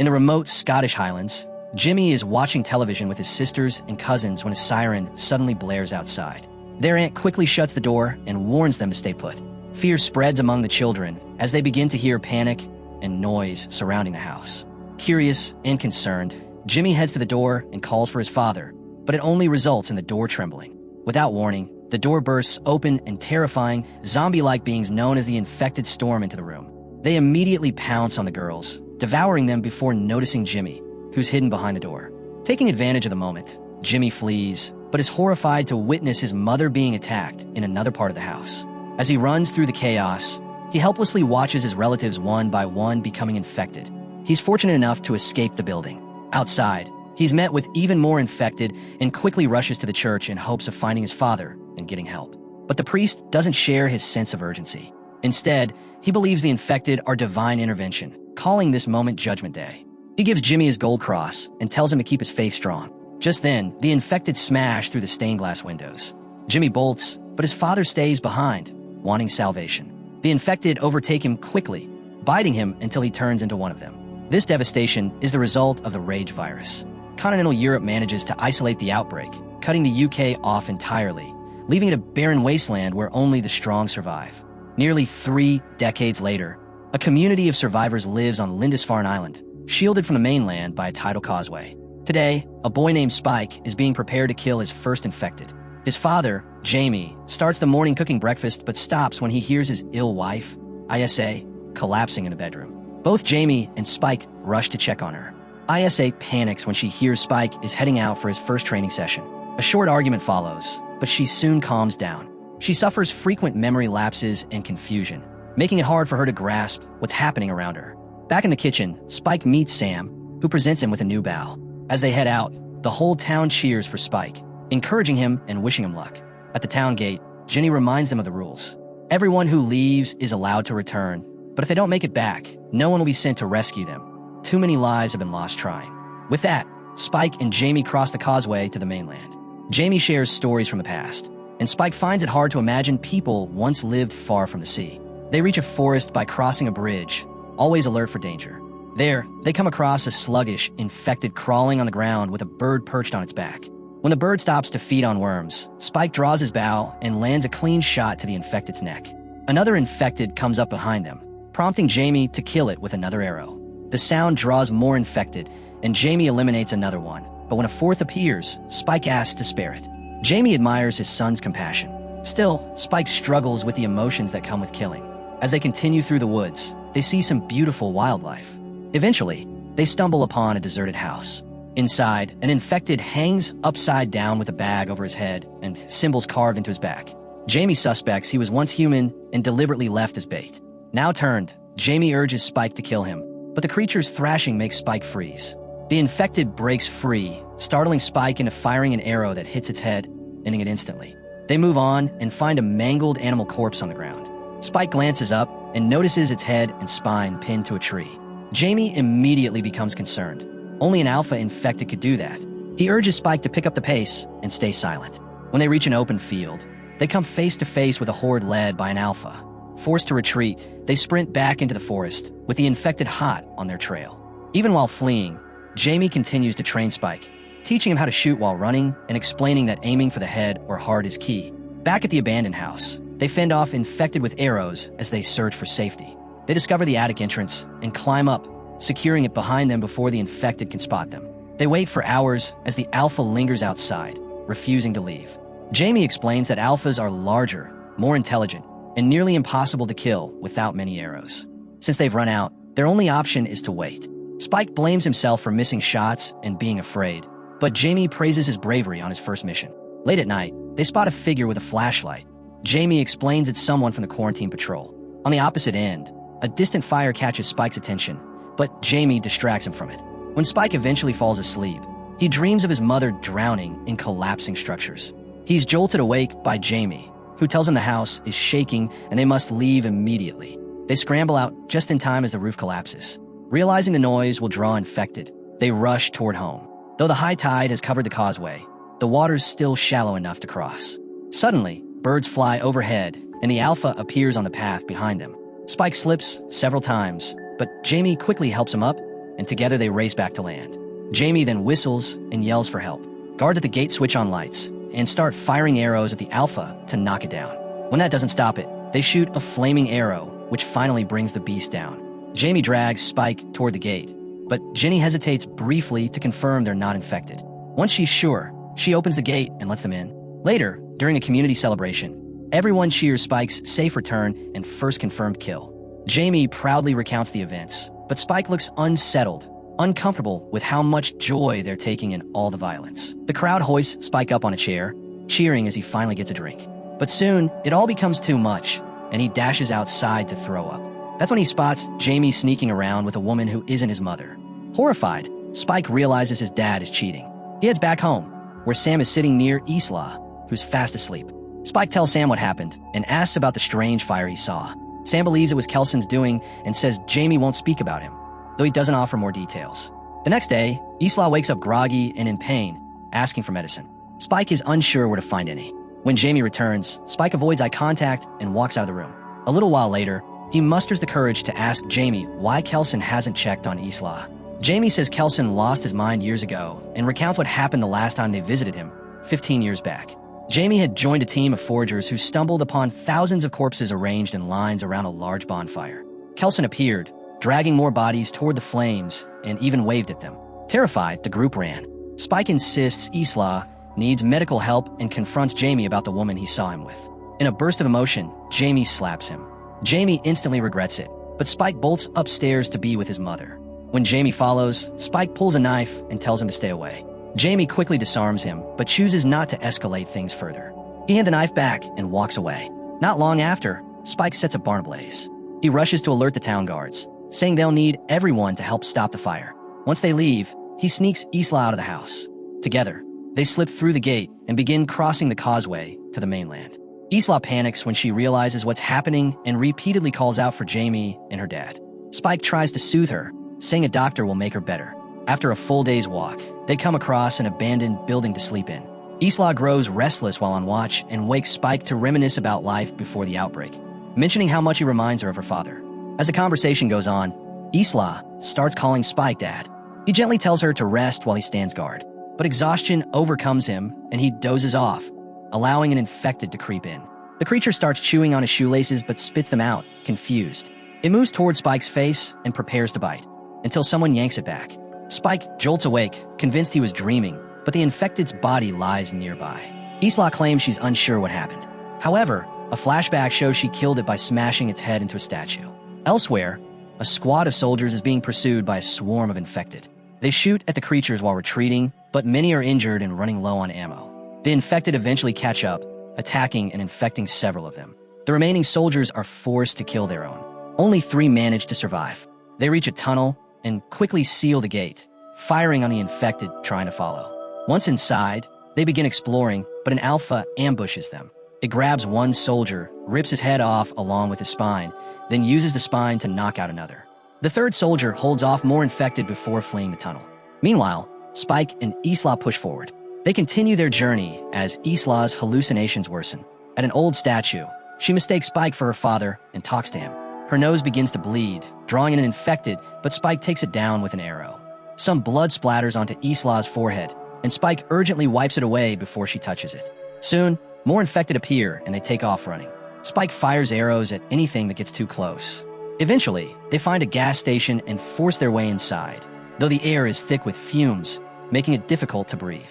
In the remote Scottish Highlands, Jimmy is watching television with his sisters and cousins when a siren suddenly blares outside. Their aunt quickly shuts the door and warns them to stay put. Fear spreads among the children as they begin to hear panic and noise surrounding the house. Curious and concerned, Jimmy heads to the door and calls for his father, but it only results in the door trembling. Without warning, the door bursts open and terrifying, zombie-like beings known as the infected storm into the room. They immediately pounce on the girls, devouring them before noticing Jimmy, who's hidden behind the door. Taking advantage of the moment, Jimmy flees, but is horrified to witness his mother being attacked in another part of the house. As he runs through the chaos, he helplessly watches his relatives one by one becoming infected. He's fortunate enough to escape the building. Outside, he's met with even more infected and quickly rushes to the church in hopes of finding his father and getting help. But the priest doesn't share his sense of urgency. Instead, he believes the infected are divine intervention, calling this moment Judgment Day. He gives Jimmy his gold cross and tells him to keep his faith strong. Just then, the infected smash through the stained glass windows. Jimmy bolts, but his father stays behind, wanting salvation. The infected overtake him quickly, biting him until he turns into one of them. This devastation is the result of the rage virus. Continental Europe manages to isolate the outbreak, cutting the UK off entirely, leaving it a barren wasteland where only the strong survive. Nearly 3 decades later, a community of survivors lives on Lindisfarne Island, shielded from the mainland by a tidal causeway. Today, a boy named Spike is being prepared to kill his first infected. His father, Jamie, starts the morning cooking breakfast but stops when he hears his ill wife, Isa, collapsing in a bedroom. Both Jamie and Spike rush to check on her. Isa panics when she hears Spike is heading out for his first training session. A short argument follows, but she soon calms down. She suffers frequent memory lapses and confusion, making it hard for her to grasp what's happening around her. Back in the kitchen, Spike meets Sam, who presents him with a new bow. As they head out, the whole town cheers for Spike, encouraging him and wishing him luck. At the town gate, Jenny reminds them of the rules. Everyone who leaves is allowed to return, but if they don't make it back, no one will be sent to rescue them. Too many lives have been lost trying. With that, Spike and Jamie cross the causeway to the mainland. Jamie shares stories from the past, and Spike finds it hard to imagine people once lived far from the sea. They reach a forest by crossing a bridge, always alert for danger. There, they come across a sluggish, infected crawling on the ground with a bird perched on its back. When the bird stops to feed on worms, Spike draws his bow and lands a clean shot to the infected's neck. Another infected comes up behind them, prompting Jamie to kill it with another arrow. The sound draws more infected, and Jamie eliminates another one. But when a fourth appears, Spike asks to spare it. Jamie admires his son's compassion. Still, Spike struggles with the emotions that come with killing. As they continue through the woods, they see some beautiful wildlife. Eventually, they stumble upon a deserted house. Inside, an infected hangs upside down with a bag over his head and symbols carved into his back. Jamie suspects he was once human and deliberately left as bait. Now turned, Jamie urges Spike to kill him, but the creature's thrashing makes Spike freeze. The infected breaks free, startling Spike into firing an arrow that hits its head, ending it instantly. They move on and find a mangled animal corpse on the ground. Spike glances up and notices its head and spine pinned to a tree. Jamie immediately becomes concerned. Only an alpha infected could do that. He urges Spike to pick up the pace and stay silent. When they reach an open field, they come face to face with a horde led by an alpha. Forced to retreat, they sprint back into the forest, with the infected hot on their trail. Even while fleeing, Jamie continues to train Spike, teaching him how to shoot while running and explaining that aiming for the head or heart is key. Back at the abandoned house, they fend off infected with arrows as they search for safety. They discover the attic entrance and climb up, securing it behind them before the infected can spot them. They wait for hours as the alpha lingers outside, refusing to leave. Jamie explains that alphas are larger, more intelligent, and nearly impossible to kill without many arrows. Since they've run out, their only option is to wait. Spike blames himself for missing shots and being afraid, but Jamie praises his bravery on his first mission. Late at night, they spot a figure with a flashlight. Jamie explains it's someone from the quarantine patrol. On the opposite end, a distant fire catches Spike's attention, but Jamie distracts him from it. When Spike eventually falls asleep, he dreams of his mother drowning in collapsing structures. He's jolted awake by Jamie, who tells him the house is shaking and they must leave immediately. They scramble out just in time as the roof collapses. Realizing the noise will draw infected, they rush toward home. Though the high tide has covered the causeway, the water's still shallow enough to cross. Suddenly, birds fly overhead, and the alpha appears on the path behind them. Spike slips several times, but Jamie quickly helps him up and together they race back to land. Jamie then whistles and yells for help. Guards at the gate switch on lights and start firing arrows at the Alpha to knock it down. When that doesn't stop it, they shoot a flaming arrow, which finally brings the beast down. Jamie drags Spike toward the gate, but Ginny hesitates briefly to confirm they're not infected. Once she's sure, she opens the gate and lets them in. Later, during a community celebration, everyone cheers Spike's safe return and first confirmed kill. Jamie proudly recounts the events, but Spike looks unsettled, uncomfortable with how much joy they're taking in all the violence. The crowd hoists Spike up on a chair, cheering as he finally gets a drink. But soon, it all becomes too much, and he dashes outside to throw up. That's when he spots Jamie sneaking around with a woman who isn't his mother. Horrified, Spike realizes his dad is cheating. He heads back home, where Sam is sitting near Isla, who's fast asleep. Spike tells Sam what happened and asks about the strange fire he saw. Sam believes it was Kelson's doing and says Jamie won't speak about him, though he doesn't offer more details. The next day, Isla wakes up groggy and in pain, asking for medicine. Spike is unsure where to find any. When Jamie returns, Spike avoids eye contact and walks out of the room. A little while later, he musters the courage to ask Jamie why Kelson hasn't checked on Isla. Jamie says Kelson lost his mind years ago and recounts what happened the last time they visited him, 15 years back. Jamie had joined a team of foragers who stumbled upon thousands of corpses arranged in lines around a large bonfire. Kelson appeared, dragging more bodies toward the flames, and even waved at them. Terrified, the group ran. Spike insists Isla needs medical help and confronts Jamie about the woman he saw him with. In a burst of emotion, Jamie slaps him. Jamie instantly regrets it, but Spike bolts upstairs to be with his mother. When Jamie follows, Spike pulls a knife and tells him to stay away. Jamie quickly disarms him, but chooses not to escalate things further. He hands the knife back and walks away. Not long after, Spike sets a barn ablaze. He rushes to alert the town guards, saying they'll need everyone to help stop the fire. Once they leave, he sneaks Isla out of the house. Together, they slip through the gate and begin crossing the causeway to the mainland. Isla panics when she realizes what's happening and repeatedly calls out for Jamie and her dad. Spike tries to soothe her, saying a doctor will make her better. After a full day's walk, they come across an abandoned building to sleep in. Isla grows restless while on watch and wakes Spike to reminisce about life before the outbreak, mentioning how much he reminds her of her father. As the conversation goes on, Isla starts calling Spike Dad. He gently tells her to rest while he stands guard, but exhaustion overcomes him and he dozes off, allowing an infected to creep in. The creature starts chewing on his shoelaces but spits them out, confused. It moves toward Spike's face and prepares to bite, until someone yanks it back. Spike jolts awake, convinced he was dreaming, but the infected's body lies nearby. Isla claims she's unsure what happened. However, a flashback shows she killed it by smashing its head into a statue. Elsewhere, a squad of soldiers is being pursued by a swarm of infected. They shoot at the creatures while retreating, but many are injured and running low on ammo. The infected eventually catch up, attacking and infecting several of them. The remaining soldiers are forced to kill their own. Only 3 manage to survive. They reach a tunnel and quickly seal the gate, firing on the infected trying to follow. Once inside, they begin exploring, but an Alpha ambushes them. It grabs one soldier, rips his head off along with his spine, then uses the spine to knock out another. The 3rd soldier holds off more infected before fleeing the tunnel. Meanwhile, Spike and Isla push forward. They continue their journey as Isla's hallucinations worsen. At an old statue, she mistakes Spike for her father and talks to him. Her nose begins to bleed, drawing in an infected, but Spike takes it down with an arrow. Some blood splatters onto Isla's forehead, and Spike urgently wipes it away before she touches it. Soon, more infected appear and they take off running. Spike fires arrows at anything that gets too close. Eventually, they find a gas station and force their way inside, though the air is thick with fumes, making it difficult to breathe.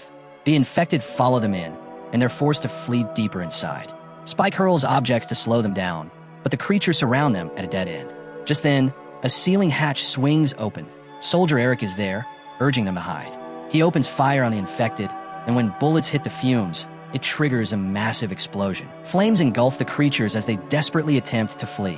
The infected follow them in, and they're forced to flee deeper inside. Spike hurls objects to slow them down, but the creatures surround them at a dead end. Just then, a ceiling hatch swings open. Soldier Eric is there, urging them to hide. He opens fire on the infected, and when bullets hit the fumes, it triggers a massive explosion. Flames engulf the creatures as they desperately attempt to flee,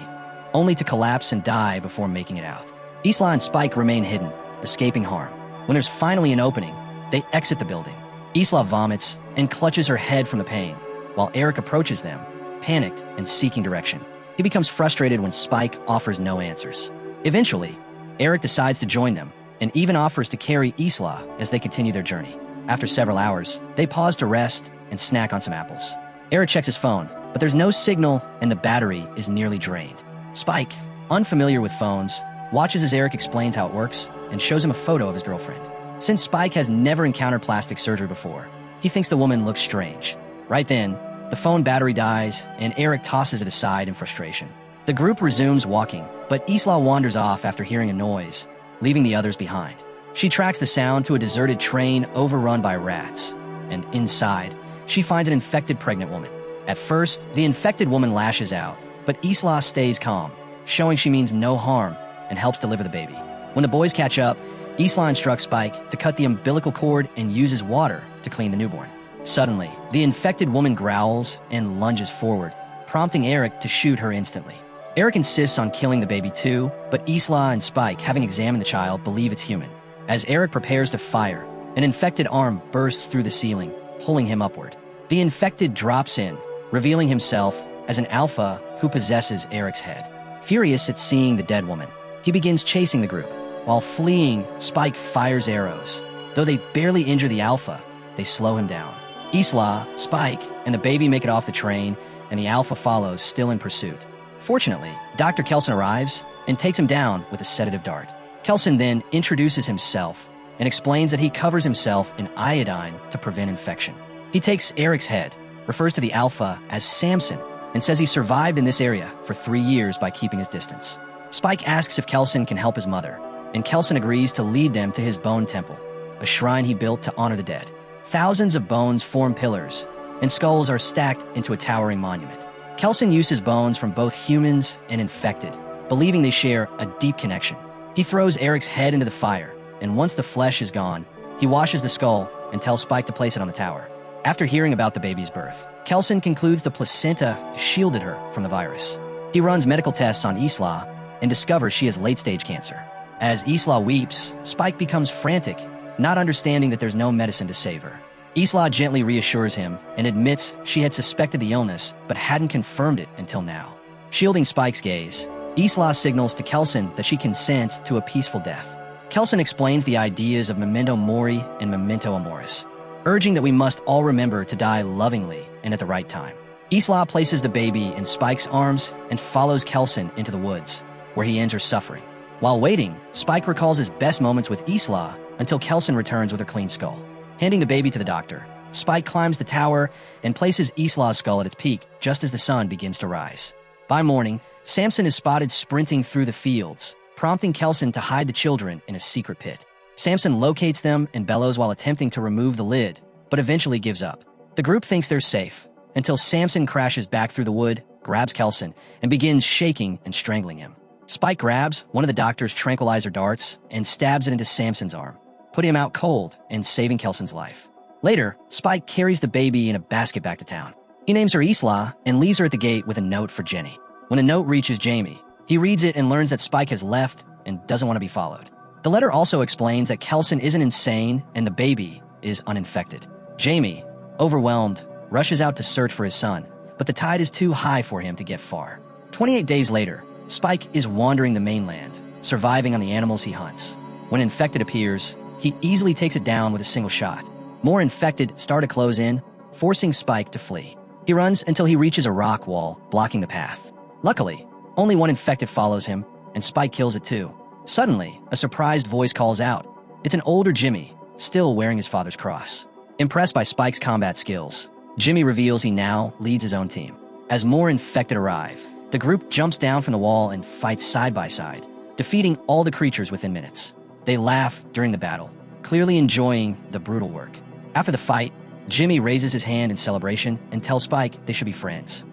only to collapse and die before making it out. Isla and Spike remain hidden, escaping harm. When there's finally an opening, they exit the building. Isla vomits and clutches her head from the pain, while Eric approaches them, panicked and seeking direction. He becomes frustrated when Spike offers no answers. Eventually, Eric decides to join them and even offers to carry Isla as they continue their journey. After several hours, they pause to rest and snack on some apples. Eric checks his phone, but there's no signal and the battery is nearly drained. Spike, unfamiliar with phones, watches as Eric explains how it works and shows him a photo of his girlfriend. Since Spike has never encountered plastic surgery before, he thinks the woman looks strange. Right then, the phone battery dies and Eric tosses it aside in frustration. The group resumes walking, but Isla wanders off after hearing a noise, leaving the others behind. She tracks the sound to a deserted train overrun by rats, and inside, she finds an infected pregnant woman. At first, the infected woman lashes out, but Isla stays calm, showing she means no harm and helps deliver the baby. When the boys catch up, Isla instructs Spike to cut the umbilical cord and uses water to clean the newborn. Suddenly, the infected woman growls and lunges forward, prompting Eric to shoot her instantly. Eric insists on killing the baby too, but Isla and Spike, having examined the child, believe it's human. As Eric prepares to fire, an infected arm bursts through the ceiling, pulling him upward. The infected drops in, revealing himself as an alpha who possesses Eric's head. Furious at seeing the dead woman, he begins chasing the group. While fleeing, Spike fires arrows. Though they barely injure the alpha, they slow him down. Isla, Spike, and the baby make it off the train, and the alpha follows, still in pursuit. Fortunately, Dr. Kelson arrives and takes him down with a sedative dart. Kelson then introduces himself and explains that he covers himself in iodine to prevent infection. He takes Eric's head, refers to the alpha as Samson, and says he survived in this area for 3 years by keeping his distance. Spike asks if Kelson can help his mother, and Kelson agrees to lead them to his bone temple, a shrine he built to honor the dead. Thousands of bones form pillars, and skulls are stacked into a towering monument. Kelson uses bones from both humans and infected, believing they share a deep connection. He throws Eric's head into the fire, and once the flesh is gone, he washes the skull and tells Spike to place it on the tower. After hearing about the baby's birth, Kelson concludes the placenta shielded her from the virus. He runs medical tests on Isla and discovers she has late-stage cancer. As Isla weeps, Spike becomes frantic, not understanding that there's no medicine to save her. Isla gently reassures him and admits she had suspected the illness but hadn't confirmed it until now. Shielding Spike's gaze, Isla signals to Kelson that she consents to a peaceful death. Kelson explains the ideas of memento mori and memento amoris, urging that we must all remember to die lovingly and at the right time. Isla places the baby in Spike's arms and follows Kelson into the woods, where he ends her suffering. While waiting, Spike recalls his best moments with Isla until Kelson returns with her clean skull. Handing the baby to the doctor, Spike climbs the tower and places Isla's skull at its peak just as the sun begins to rise. By morning, Samson is spotted sprinting through the fields, prompting Kelson to hide the children in a secret pit. Samson locates them and bellows while attempting to remove the lid, but eventually gives up. The group thinks they're safe, until Samson crashes back through the wood, grabs Kelson, and begins shaking and strangling him. Spike grabs one of the doctor's tranquilizer darts and stabs it into Samson's arm, putting him out cold and saving Kelson's life. Later, Spike carries the baby in a basket back to town. He names her Isla and leaves her at the gate with a note for Jenny. When a note reaches Jamie, he reads it and learns that Spike has left and doesn't want to be followed. The letter also explains that Kelson isn't insane and the baby is uninfected. Jamie, overwhelmed, rushes out to search for his son, but the tide is too high for him to get far. 28 days later, Spike is wandering the mainland, surviving on the animals he hunts. When infected appears, he easily takes it down with a single shot. More infected start to close in, forcing Spike to flee. He runs until he reaches a rock wall, blocking the path. Luckily, only one infected follows him, and Spike kills it too. Suddenly, a surprised voice calls out. It's an older Jimmy, still wearing his father's cross. Impressed by Spike's combat skills, Jimmy reveals he now leads his own team. As more infected arrive, the group jumps down from the wall and fights side by side, defeating all the creatures within minutes. They laugh during the battle, clearly enjoying the brutal work. After the fight, Jimmy raises his hand in celebration and tells Spike they should be friends.